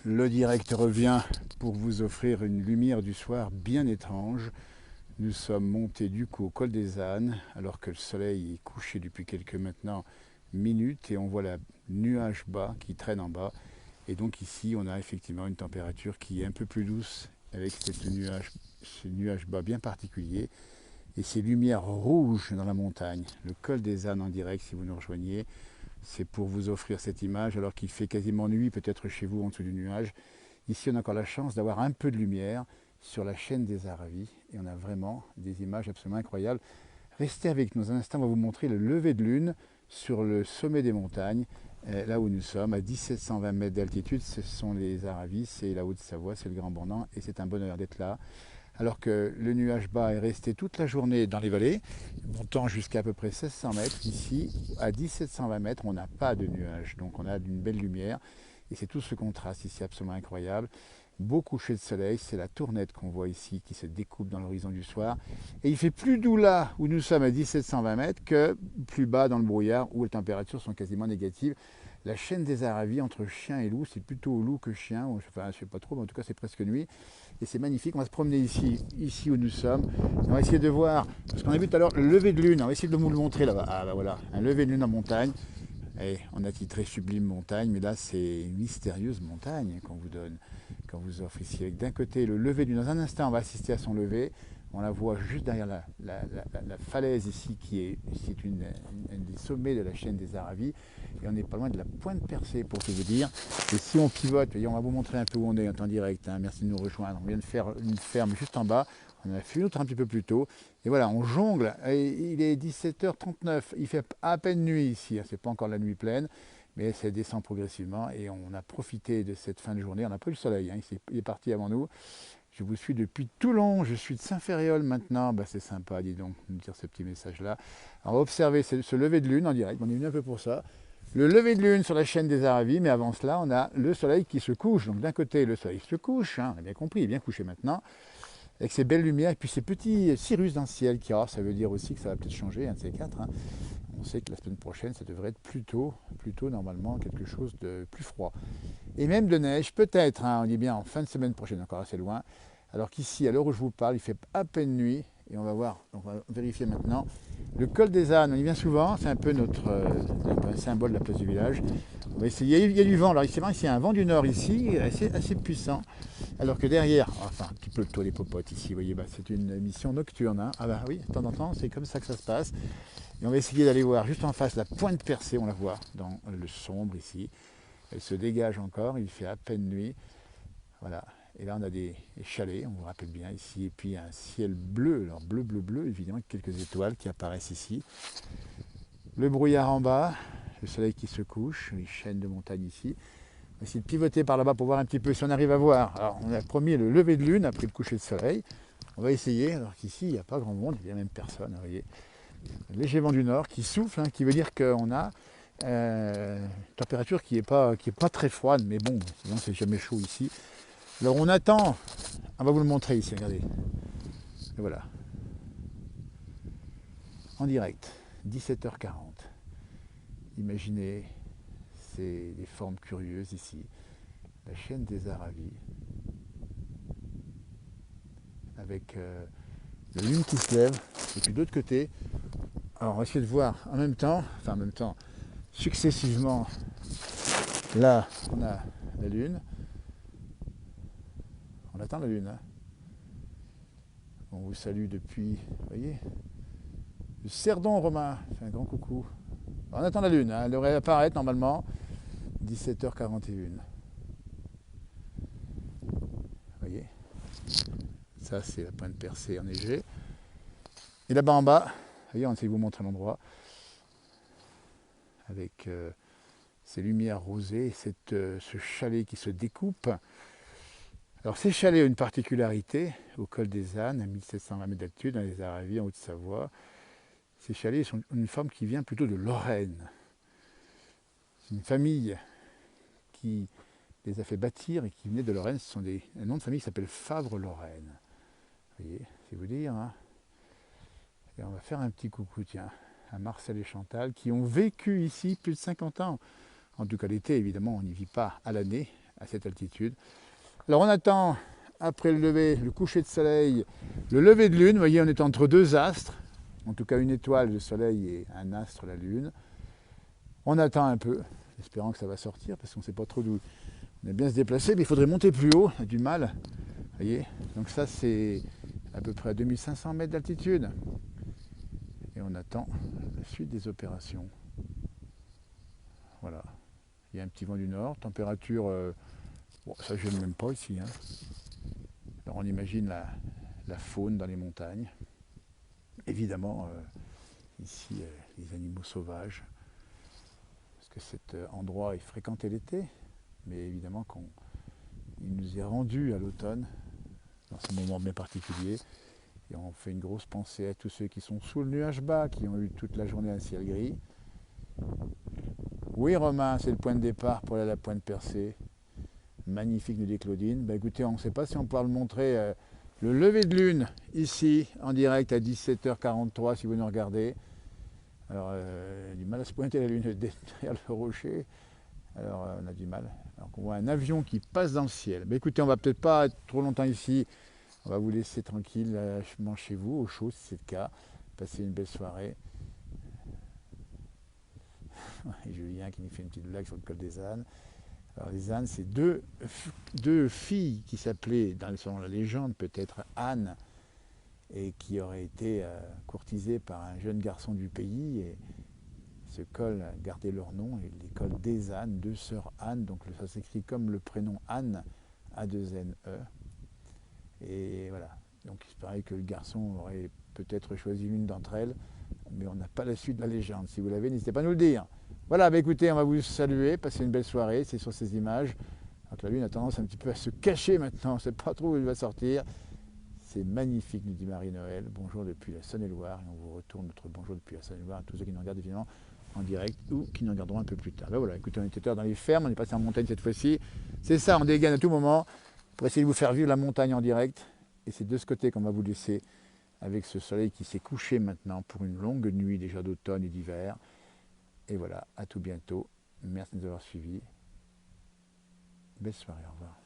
le direct revient pour vous offrir une lumière du soir bien étrange. Nous sommes montés du coup au col des ânes alors que le soleil est couché depuis quelques maintenant minutes et on voit la nuage bas qui traîne en bas. Et donc ici on a effectivement une température qui est un peu plus douce avec ce nuage bas bien particulier et ces lumières rouges dans la montagne. Le col des ânes en direct si vous nous rejoignez. C'est pour vous offrir cette image alors qu'il fait quasiment nuit peut-être chez vous en dessous du nuage. Ici on a encore la chance d'avoir un peu de lumière sur la chaîne des Aravis et on a vraiment des images absolument incroyables. Restez avec nous un instant, on va vous montrer le lever de lune sur le sommet des montagnes, là où nous sommes, à 1720 mètres d'altitude. Ce sont les Aravis, c'est la Haute-Savoie, c'est le Grand Bornand et c'est un bonheur d'être là. Alors que le nuage bas est resté toute la journée dans les vallées, montant jusqu'à à peu près 1600 mètres. Ici, à 1720 mètres, on n'a pas de nuage, donc on a une belle lumière. Et c'est tout ce contraste ici absolument incroyable. Beau coucher de soleil, c'est la tournette qu'on voit ici qui se découpe dans l'horizon du soir. Et il fait plus doux là où nous sommes à 1720 mètres que plus bas dans le brouillard où les températures sont quasiment négatives. La chaîne des Aravis entre chien et loup, c'est plutôt loup que chien, enfin je ne sais pas trop, mais en tout cas c'est presque nuit. Et c'est magnifique, on va se promener ici où nous sommes. On va essayer de voir, parce qu'on a vu tout à l'heure le lever de lune, on va essayer de vous le montrer là-bas. Ah bah voilà, un lever de lune en montagne. Et on a titré Sublime Montagne, mais là c'est une mystérieuse montagne qu'on vous donne, qu'on vous offre ici. Avec d'un côté le lever de lune, dans un instant on va assister à son lever. On la voit juste derrière la falaise ici, qui est un des sommets de la chaîne des Aravis. Et on n'est pas loin de la pointe percée, pour tout vous dire. Et si on pivote, on va vous montrer un peu où on est en direct. Hein, merci de nous rejoindre. On vient de faire une ferme juste en bas. On en a fait une autre un petit peu plus tôt. Et voilà, on jongle. Et il est 17h39. Il fait à peine nuit ici. Hein, c'est pas encore la nuit pleine. Mais ça descend progressivement. Et on a profité de cette fin de journée. On n'a pas eu le soleil. Hein, il est parti avant nous. Je vous suis depuis Toulon, je suis de Saint-Ferréol maintenant. Bah, c'est sympa, dis donc, de me dire ce petit message-là. Alors, observez ce lever de lune en direct. On est venu un peu pour ça. Le lever de lune sur la chaîne des Aravis, mais avant cela, on a le soleil qui se couche. Donc, d'un côté, le soleil se couche, hein, on a bien compris, il est bien couché maintenant, avec ses belles lumières, et puis ces petits cirrus dans le ciel qui, ça veut dire aussi que ça va peut-être changer, un de ces quatre. Hein. On sait que la semaine prochaine, ça devrait être plutôt normalement quelque chose de plus froid. Et même de neige, peut-être, hein, on dit bien en fin de semaine prochaine, encore assez loin. Alors qu'ici, à l'heure où je vous parle, il fait à peine nuit. Et on va voir, donc on va vérifier maintenant. Le col des ânes, on y vient souvent, c'est un peu un symbole de la place du village. On va essayer, il y a du vent, alors c'est vrai, il y a un vent du nord ici, assez puissant. Alors que derrière, enfin un petit peu le toit des popotes ici, vous voyez, bah, c'est une émission nocturne. Hein. Ah bah oui, de temps en temps, c'est comme ça que ça se passe. Et on va essayer d'aller voir juste en face la pointe percée, on la voit dans le sombre ici. Elle se dégage encore, il fait à peine nuit. Voilà. Et là, on a des chalets, on vous rappelle bien ici, et puis un ciel bleu, alors bleu, bleu, bleu, évidemment, avec quelques étoiles qui apparaissent ici. Le brouillard en bas, le soleil qui se couche, les chaînes de montagne ici. On va essayer de pivoter par là-bas pour voir un petit peu si on arrive à voir. Alors, on a promis le lever de lune après le coucher de soleil. On va essayer, alors qu'ici, il n'y a pas grand monde, il n'y a même personne, vous voyez. Léger vent du nord qui souffle, hein, qui veut dire qu'on a une température qui est pas très froide, mais bon, sinon c'est jamais chaud ici. Alors on attend, on va vous le montrer ici, regardez. Et voilà, en direct, 17h40. Imaginez, c'est des formes curieuses ici. La chaîne des Aravis, avec la lune qui se lève, et puis de l'autre côté, alors on va essayer de voir en même temps, successivement, là on a la lune, on attend la lune, hein. On vous salue depuis, vous voyez, le Cerdon Romain, fait un grand coucou. On attend la lune, hein, elle devrait apparaître normalement 17h41. Vous voyez, ça c'est la pointe percée enneigée. Et là-bas en bas, vous voyez, on essaie de vous montrer l'endroit avec ces lumières rosées, ce chalet qui se découpe. Alors ces chalets ont une particularité au col des ânes, à 1720 mètres d'altitude, dans les Aravis, en Haute-Savoie. Ces chalets sont une forme qui vient plutôt de Lorraine. C'est une famille qui les a fait bâtir et qui venait de Lorraine. Ce sont un nom de famille qui s'appelle Favre-Lorraine. Vous voyez, c'est vous dire. Hein. Et on va faire un petit coucou, tiens, à Marcel et Chantal, qui ont vécu ici plus de 50 ans. En tout cas l'été, évidemment, on n'y vit pas à l'année, à cette altitude. Alors on attend, après le lever, le coucher de soleil, le lever de lune. Vous voyez, on est entre deux astres, en tout cas une étoile, le soleil, et un astre, la lune. On attend un peu, espérant que ça va sortir, parce qu'on ne sait pas trop d'où. On aime bien se déplacer, mais il faudrait monter plus haut, on a du mal. Vous voyez, donc ça c'est à peu près à 2500 mètres d'altitude. Et on attend la suite des opérations. Voilà. Il y a un petit vent du nord, température, bon, ça je n'aime même pas ici. Hein. Alors on imagine la faune dans les montagnes. Évidemment, ici, les animaux sauvages. Parce que cet endroit est fréquenté l'été, mais évidemment il nous est rendu à l'automne, dans ce moment bien particulier. Et on fait une grosse pensée à tous ceux qui sont sous le nuage bas, qui ont eu toute la journée un ciel gris. Oui Romain, c'est le point de départ pour aller à la Pointe Percée. Magnifique, nous dit Claudine. Ben, écoutez, on ne sait pas si on pourra le montrer. Le lever de lune, ici, en direct à 17h43, si vous nous regardez. Alors, il a du mal à se pointer la lune derrière le rocher. Alors, on a du mal. Alors qu'on voit un avion qui passe dans le ciel. Ben, écoutez, on va peut-être pas être trop longtemps ici. On va vous laisser tranquille, chez vous, au chaud, si c'est le cas. Passez une belle soirée. Et Julien qui nous fait une petite blague sur le col des ânes. Alors les ânes, c'est deux filles qui s'appelaient, selon la légende, peut-être Anne, et qui auraient été courtisées par un jeune garçon du pays. Et ce col a gardé leur nom, et les cols des ânes, deux sœurs Anne, donc ça s'écrit comme le prénom Anne, A2NE. Et voilà, donc il paraît que le garçon aurait peut-être choisi l'une d'entre elles, mais on n'a pas la suite de la légende. Si vous l'avez, n'hésitez pas à nous le dire. Voilà, bah écoutez, on va vous saluer, passer une belle soirée, c'est sur ces images. Donc la lune a tendance un petit peu à se cacher maintenant, on ne sait pas trop où elle va sortir. C'est magnifique, nous dit Marie-Noël. Bonjour depuis la Saône-et-Loire, et on vous retourne notre bonjour depuis la Saône-et-Loire à tous ceux qui nous regardent évidemment en direct ou qui nous regarderont un peu plus tard. Ben voilà, écoutez, on était dans les fermes, on est passé en montagne cette fois-ci. C'est ça, on dégaine à tout moment pour essayer de vous faire vivre la montagne en direct. Et c'est de ce côté qu'on va vous laisser avec ce soleil qui s'est couché maintenant pour une longue nuit déjà d'automne et d'hiver. Et voilà, à tout bientôt. Merci de nous avoir suivis. Belle soirée, au revoir.